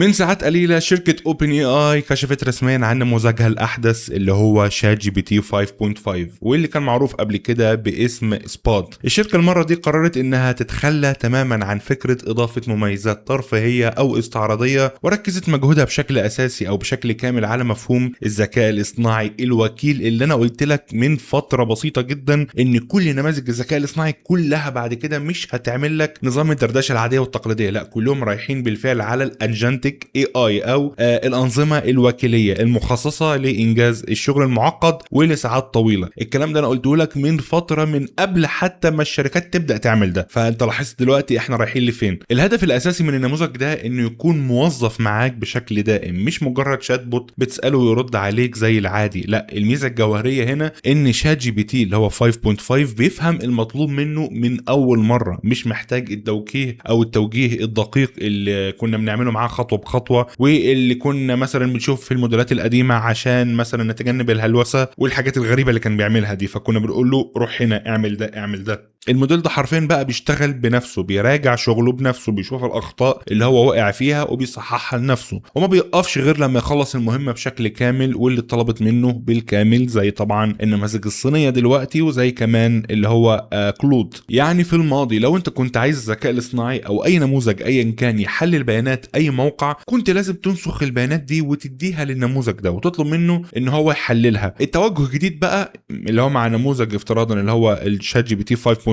من ساعات قليلة شركة OpenAI كشفت رسميا عن نموذجها الأحدث اللي هو ChatGPT 5.5 واللي كان معروف قبل كده باسم سبوت. الشركة المرة دي قررت إنها تتخلى تماما عن فكرة إضافة مميزات ترفيهية أو استعراضية، وركزت مجهودها بشكل أساسي أو بشكل كامل على مفهوم الذكاء الاصطناعي الوكيل اللي أنا قلت لك من فترة بسيطة جدا إن كل نماذج الذكاء الاصطناعي كلها بعد كده مش هتعمل لك نظام الدردشة العادية والتقليدية، لا كلهم رايحين بالفعل على الأجنتك AI أو الأنظمة الوكيلية المخصصة لإنجاز الشغل المعقد ولساعات طويلة. الكلام ده أنا قلته لك من فترة، من قبل حتى ما الشركات تبدأ تعمل ده، فأنت لاحظت دلوقتي إحنا رايحين لفين. الهدف الأساسي من النموذج ده إنه يكون موظف معاك بشكل دائم، مش مجرد شات بوت بتسأله ويرد عليك زي العادي. لا، الميزة الجوهرية هنا إن شات جي بي تي اللي هو 5.5 بيفهم المطلوب منه من أول مرة، مش محتاج التوجيه أو التوجيه الدقيق اللي كنا بنعمله معاه خطوة بخطوة واللي كنا مثلا بنشوف في الموديلات القديمة عشان مثلا نتجنب الهلوسة والحاجات الغريبة اللي كان بيعملها دي، فكنا بنقول له روح هنا اعمل ده اعمل ده. الموديل ده حرفيا بقى بيشتغل بنفسه، بيراجع شغله بنفسه، بيشوف الاخطاء اللي هو واقع فيها وبيصححها لنفسه، وما بيقفش غير لما يخلص المهمه بشكل كامل واللي طلبت منه بالكامل، زي طبعا النماذج الصينيه دلوقتي وزي كمان اللي هو كلود. يعني في الماضي لو انت كنت عايز الذكاء الاصطناعي او اي نموذج ايا كان يحلل بيانات اي موقع، كنت لازم تنسخ البيانات دي وتديها للنموذج ده وتطلب منه ان هو يحللها. التوجه الجديد بقى اللي هو مع نموذج افتراضا اللي هو الشات جي بي تي 5.5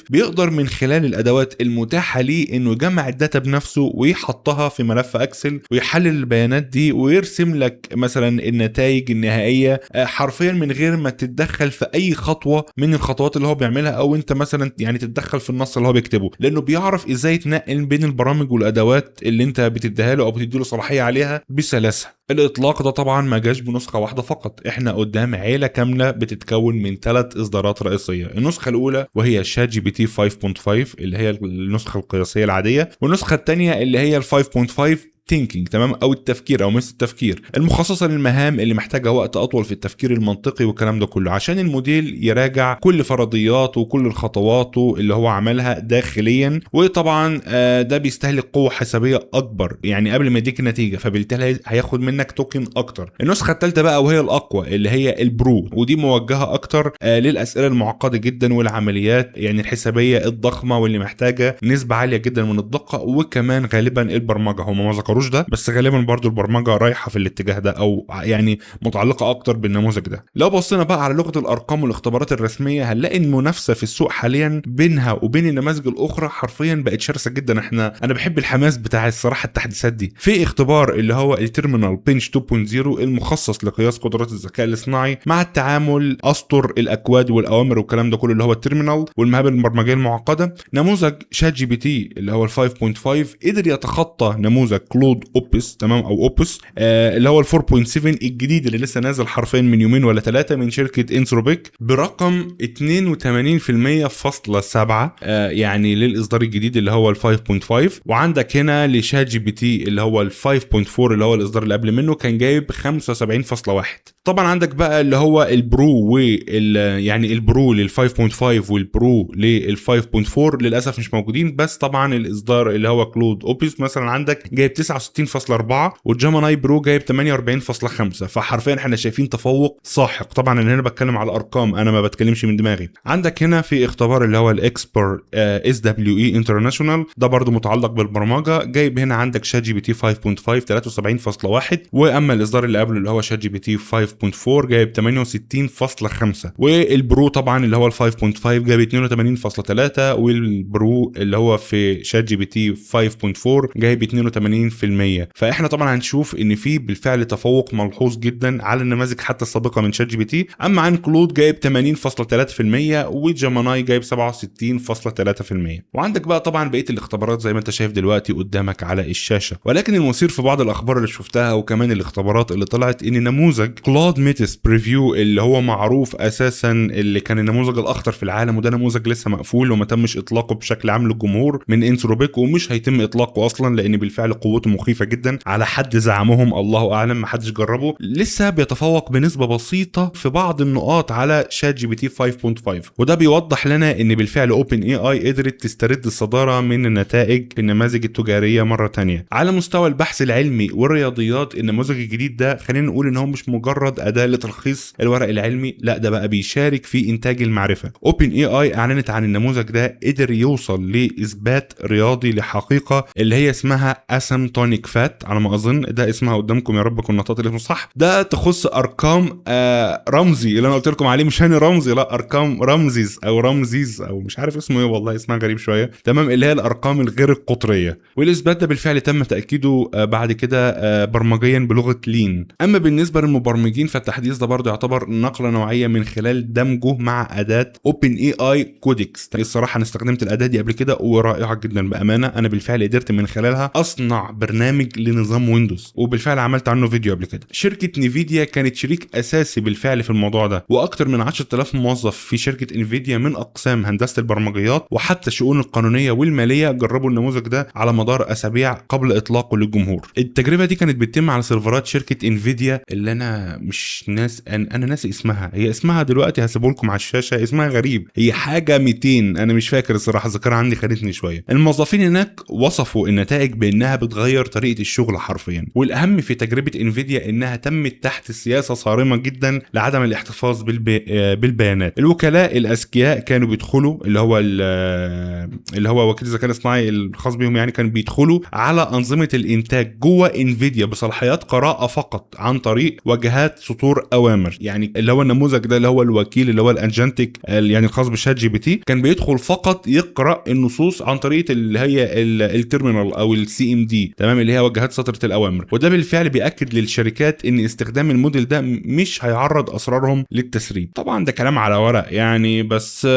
بيقدر من خلال الادوات المتاحه ليه انه يجمع الداتا بنفسه ويحطها في ملف اكسل ويحلل البيانات دي ويرسم لك مثلا النتائج النهائيه حرفيا من غير ما تتدخل في اي خطوه من الخطوات اللي هو بيعملها، او انت مثلا يعني تتدخل في النص اللي هو بيكتبه، لانه بيعرف ازاي يتنقل بين البرامج والادوات اللي انت بتديها له او بتديله صلاحيه عليها بسلاسه. الاطلاق ده طبعا ما جاش بنسخه واحده فقط، احنا قدام عيله كامله بتتكون من 3 اصدارات رئيسيه. النسخه الاولى وهي شات جي بي تي 5.5 اللي هي النسخه القياسيه العاديه، والنسخه الثانيه اللي هي ال 5.5 thinking، تمام، او التفكير او مثل التفكير المخصصه للمهام اللي محتاجه وقت اطول في التفكير المنطقي والكلام ده كله، عشان الموديل يراجع كل فرضياته وكل الخطواته اللي هو عملها داخليا. وطبعا ده بيستهلك قوه حسابيه اكبر يعني قبل ما يديك النتيجه، فبالتالي هياخد منك توكن اكتر. النسخه الثالثه بقى وهي الاقوى اللي هي البرو، ودي موجهه اكتر للاسئله المعقده جدا والعمليات يعني الحسابيه الضخمه واللي محتاجه نسبه عاليه جدا من الدقه، وكمان غالبا البرمجه هم ما ذكروش ده، بس غالبا برضو البرمجه رايحه في الاتجاه ده او يعني متعلقه اكتر بالنموذج ده. لو بصينا بقى على لغه الارقام والاختبارات الرسميه هنلاقي المنافسه في السوق حاليا بينها وبين النماذج الاخرى حرفيا بقت شرسه جدا. انا بحب الحماس بتاع الصراحه التحديثات دي. في اختبار اللي هو التيرمينال بنش 2.0 المخصص لقياس قدرات الذكاء الاصطناعي مع التعامل اسطر الاكواد والاوامر والكلام ده كله اللي هو التيرمينال والمهام البرمجيه المعقده، نموذج شات جي بي تي اللي هو ال 5.5 قدر يتخطى نموذج كلود اوبس، تمام، او اوبس اللي هو ال 4.7 الجديد اللي لسه نازل حرفيا من يومين ولا 3 من شركه انثروبيك برقم 82.7 يعني للاصدار الجديد اللي هو ال 5.5. وعندك هنا لشات جي بي تي اللي هو ال 5.4 اللي هو الاصدار اللي قبل منه كان جايب 75.1. طبعا عندك بقى اللي هو البرو يعني البرو لل 5.5 والبرو لل 5.4 للاسف مش موجودين، بس طبعا الاصدار اللي هو كلود اوبس مثلا عندك جايب 69.4 والجيميناي برو جايب 48.5. فحرفيا احنا شايفين تفوق ساحق. طبعا انا هنا بتكلم على ارقام، انا ما بتكلمش من دماغي. عندك هنا في اختبار اللي هو الاكسبر اس دبليو اي انترناشونال ده برضو متعلق بالبرمجه، جايب هنا عندك شات جي بي تي 5.5 73.1، واما الاصدار اللي قبله اللي هو شات جي بي تي 5.4 جايب 68.5، والبرو طبعا اللي هو ال 5.5 جايب 82.3، والبرو اللي هو في شات جي بي تي 5.4 جايب 82%. فاحنا طبعا هنشوف ان في بالفعل تفوق ملحوظ جدا على النماذج حتى السابقه من شات جي بي تي. اما عن كلود جايب 80.3% وجيميناي جايب 67.3%. وعندك بقى طبعا بقيه الاختبارات زي ما انت شايف دلوقتي قدامك على الشاشه. ولكن المثير في بعض الاخبار اللي شفتها وكمان الاختبارات اللي طلعت ان نموذج كلود ميتس بريفيو اللي هو معروف اساسا اللي كان النموذج الاخطر في العالم، وده نموذج لسه مقفول وما تمش اطلاقه بشكل عام للجمهور من انثروبيك ومش هيتم اطلاقه اصلا لان بالفعل قوته بتاعته مخيفه جدا على حد زعمهم، الله اعلم، محدش جربه، لسه بيتفوق بنسبه بسيطه في بعض النقاط على شات جي بي تي 5.5. وده بيوضح لنا ان بالفعل اوبن اي اي قدرت تسترد الصداره من النتائج في النماذج التجاريه مره تانية. على مستوى البحث العلمي والرياضيات النموذج الجديد ده خلينا نقول ان هو مش مجرد اداه لتلخيص الورق العلمي، لا ده بقى بيشارك في انتاج المعرفه. اوبن اي اي اعلنت عن النموذج ده قدر يوصل لاثبات رياضي لحقيقه اللي هي اسمها اسيمتونيك فات على ما اظن، ده اسمها قدامكم يا رب اكون نطقت الاسم صح. ده تخص ارقام رمزي اللي انا قلت لكم عليه، مش هاني رمزي، لا ارقام رمزيز او رمزيز او مش عارف اسمه ايه والله، اسمها غريب شويه، تمام، اللي هي الارقام الغير القطريه. والاثبات ده بالفعل تم تاكيده بعد كده برمجيا بلغه لين. اما بالنسبه للمبرمجين فالتحديث ده برضه يعتبر نقله نوعيه من خلال دمجه مع اداه اوبن اي اي كودكس. الصراحه انا استخدمت الاداه دي قبل كده ورائعه جدا بامانه، انا بالفعل قدرت من خلالها اصنع برنامج لنظام ويندوز، وبالفعل عملت عنه فيديو قبل كده. شركه نيفيديا كانت شريك اساسي بالفعل في الموضوع ده، واكثر من 10,000 موظف في شركه انفيديا من اقسام هندسه البرمجيات وحتى الشؤون القانونيه والماليه جربوا النموذج ده على مدار اسابيع قبل اطلاقه للجمهور. التجربه دي كانت بتتم على سيرفرات شركه انفيديا اللي انا مش ناس انا ناسي اسمها، هي اسمها دلوقتي هسيبه لكم على الشاشه، اسمها غريب، هي حاجه 200 انا مش فاكر الصراحه، الذاكره عندي خدتني شويه. الموظفين هناك وصفوا النتائج بانها بتغير طريقه الشغل حرفيا، والاهم في تجربه انفيديا انها تمت تحت سياسه صارمه جدا لعدم الاحتفاظ بالبيانات. الوكلاء الاذكياء كانوا بيدخلوا اللي هو وكيل الذكاء الاصطناعي الخاص بهم يعني، كانوا بيدخلوا على انظمه الانتاج جوه انفيديا بصلاحيات قراءه فقط عن طريق واجهات سطور اوامر. يعني اللي هو النموذج ده اللي هو الوكيل اللي هو الانجنتيك يعني الخاص بشات جي بي تي كان بيدخل فقط يقرا النصوص عن طريق اللي هي التيرمينال او السي ام دي، تمام، اللي هي واجهات سطرة الاوامر. وده بالفعل بياكد للشركات ان استخدام الموديل ده مش هيعرض اسرارهم للتسريب. طبعا ده كلام على ورق يعني، بس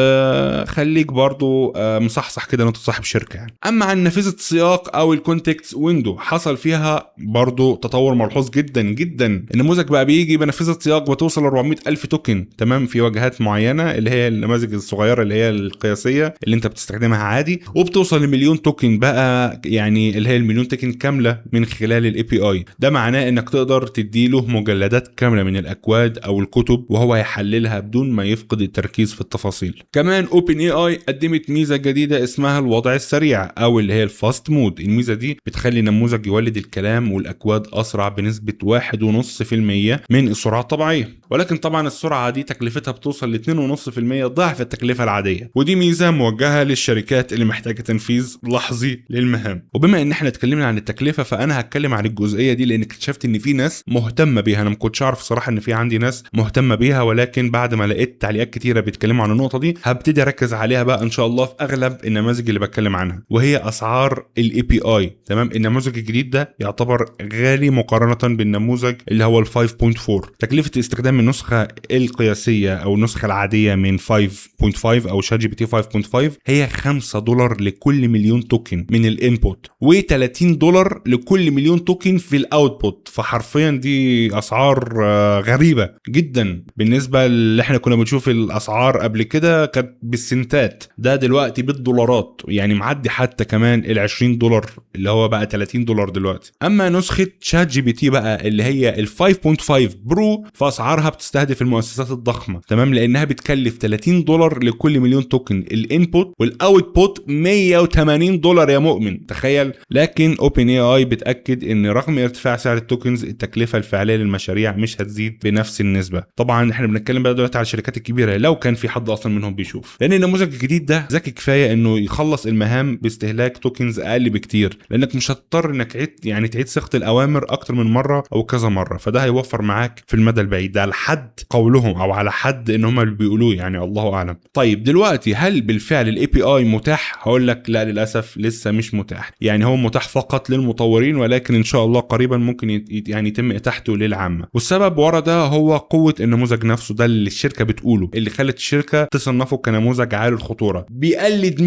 خليك برضو مصحصح كده انت صاحب شركه يعني. اما عن نافذه السياق او الكونتكست ويندو حصل فيها برضو تطور ملحوظ جدا جدا. النموذج بقى بيجي بنافذه سياق بتوصل ل 400,000 توكن، تمام، في واجهات معينه اللي هي النماذج الصغيره اللي هي القياسيه اللي انت بتستخدمها عادي، وبتوصل لمليون توكن بقى، يعني اللي هي المليون توكن كامله من خلال الاي بي اي. ده معناه انك تقدر تديله مجلدات كامله من الاكواد او الكتب وهو يحللها بدون ما يفقد التركيز في التفاصيل. كمان اوبن اي اي قدمت ميزه جديده اسمها الوضع السريع او اللي هي الفاست مود. الميزه دي بتخلي النموذج يولد الكلام والاكواد اسرع بنسبه 1.5% من السرعه الطبيعيه، ولكن طبعا السرعه دي تكلفتها بتوصل ل 2.5% ضعف التكلفه العاديه، ودي ميزه موجهه للشركات اللي محتاجه تنفيذ لحظي للمهام. وبما ان احنا اتكلمنا عن التكلفه فانا هتكلم عن الجزئيه دي لان اكتشفت ان في ناس مهتمه بيها. انا ما كنتش اعرف صراحه ان في عندي ناس مهتمه بيها، ولكن بعد ما لقيت تعليقات كتيره بيتكلموا عن النقطه دي هبتدي اركز عليها بقى ان شاء الله في اغلب النماذج اللي بتكلم عنها، وهي اسعار الاي بي اي. تمام، النموذج الجديد ده يعتبر غالي مقارنه بالنموذج اللي هو ال 5.4. تكلفه استخدام النسخه القياسيه او النسخه العاديه من 5.5 او شات جي بي تي 5.5 هي $5 لكل مليون توكن من الانبوت و$30 لكل مليون توكن في الاوتبوت. فحرفيا دي اسعار غريبه جدا بالنسبه اللي احنا كنا بنشوف الاسعار قبل كده كانت بالسنتات، ده دلوقتي بالدولارات، يعني معدي حتى كمان $20 اللي هو بقى $30 دلوقتي. اما نسخه شات جي بي تي بقى اللي هي ال 5.5 برو فاسعارها بتستهدف المؤسسات الضخمه، تمام، لانها بتكلف $30 لكل مليون توكن الانبوت والاوتبوت $180 يا مؤمن، تخيل. لكن اوبن اي اي بتاكد ان رغم ارتفاع سعر التوكنز التكلفه الفعليه للمشاريع مش هتزيد بنفس النسبه. طبعا احنا بنتكلم بقى دلوقتي على الشركات الكبيره لو كان في حد اصلا منهم بيشوف، لان النموذج الجديد ده ذكي كفايه انه يخلص المهام باستهلاك توكنز اقل بكتير، لانك مش هتضطر انك تعيد صيغه الاوامر اكتر من مره او كذا مره، فده هيوفر معاك في المدى البعيد. ده على حد قولهم او على حد ان هم اللي بيقولوه يعني، الله اعلم. طيب دلوقتي هل بالفعل الاي بي اي متاح؟ هقول لك لا للاسف لسه مش متاح، يعني هو متاح فقط للمطورين، ولكن ان شاء الله قريبا ممكن يعني يتم اتاحته للعامه. والسبب ورا ده هو قوه النموذج نفسه، ده اللي الشركه بتقوله اللي خلت الشركه تصنفه كنموذج عالي الخطوره. بيقلد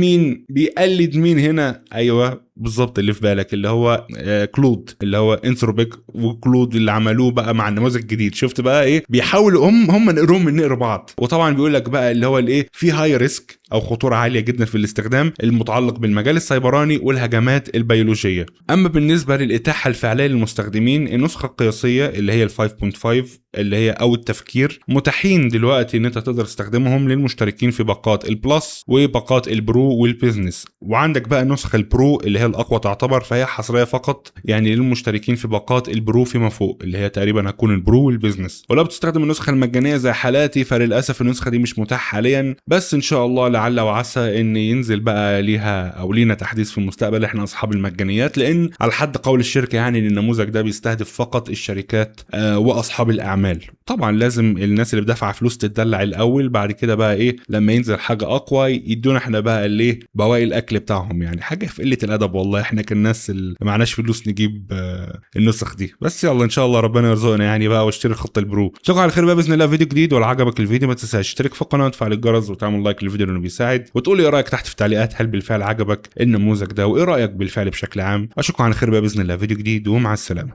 مين هنا؟ ايوه بالظبط اللي في بالك، اللي هو كلود، اللي هو انثروبيك وكلود اللي عملوه بقى مع النموذج الجديد. شفت بقى ايه؟ بيحاولوا هم نقرهم من نقر بعض. وطبعا بيقول لك بقى اللي هو الايه، في هاي ريسك او خطوره عاليه جدا في الاستخدام المتعلق بالمجال السيبراني والهجمات البيولوجيه. اما بالنسبه للاتاحه الفعليه للمستخدمين، النسخه القياسيه اللي هي ال 5.5 اللي هي او التفكير متاحين دلوقتي ان انت تقدر تستخدمهم للمشتركين في باقات البلس وباقات البرو والبيزنس. وعندك بقى نسخه البرو اللي هي الاقوى تعتبر، فهي حصريه فقط يعني للمشتركين في باقات البرو فيما فوق، اللي هي تقريبا هتكون البرو والبيزنس. ولو بتستخدم النسخه المجانيه زي حالاتي فللاسف النسخه دي مش متاحه حاليا، بس ان شاء الله لعل وعسى ان ينزل بقى ليها او لينا تحديث في المستقبل احنا اصحاب المجانيات، لان على حد قول الشركه يعني ان النموذج ده بيستهدف فقط الشركات واصحاب الاعمال. طبعا لازم الناس اللي بدفع فلوس تتدلع الاول، بعد كده بقى ايه لما ينزل حاجه اقوى يدونا احنا بقى الايه بواقي الاكل بتاعهم، يعني حاجه في قله الادب والله، احنا كالناس اللي معناش فلوس نجيب النسخ دي. بس يلا ان شاء الله ربنا يرزقنا يعني بقى واشتري خط البرو. اشوفكم على خير بقى باذن الله فيديو جديد. ولو عجبك الفيديو ما تنساش تشترك في القناه وتفعل الجرس وتعمل لايك للفيديو لانه بيساعد، وتقول لي ايه رايك تحت في التعليقات، هل بالفعل عجبك النموذج ده وايه رايك بالفعل بشكل عام. اشوفكم على خير بقى باذن الله فيديو جديد ومع السلامه.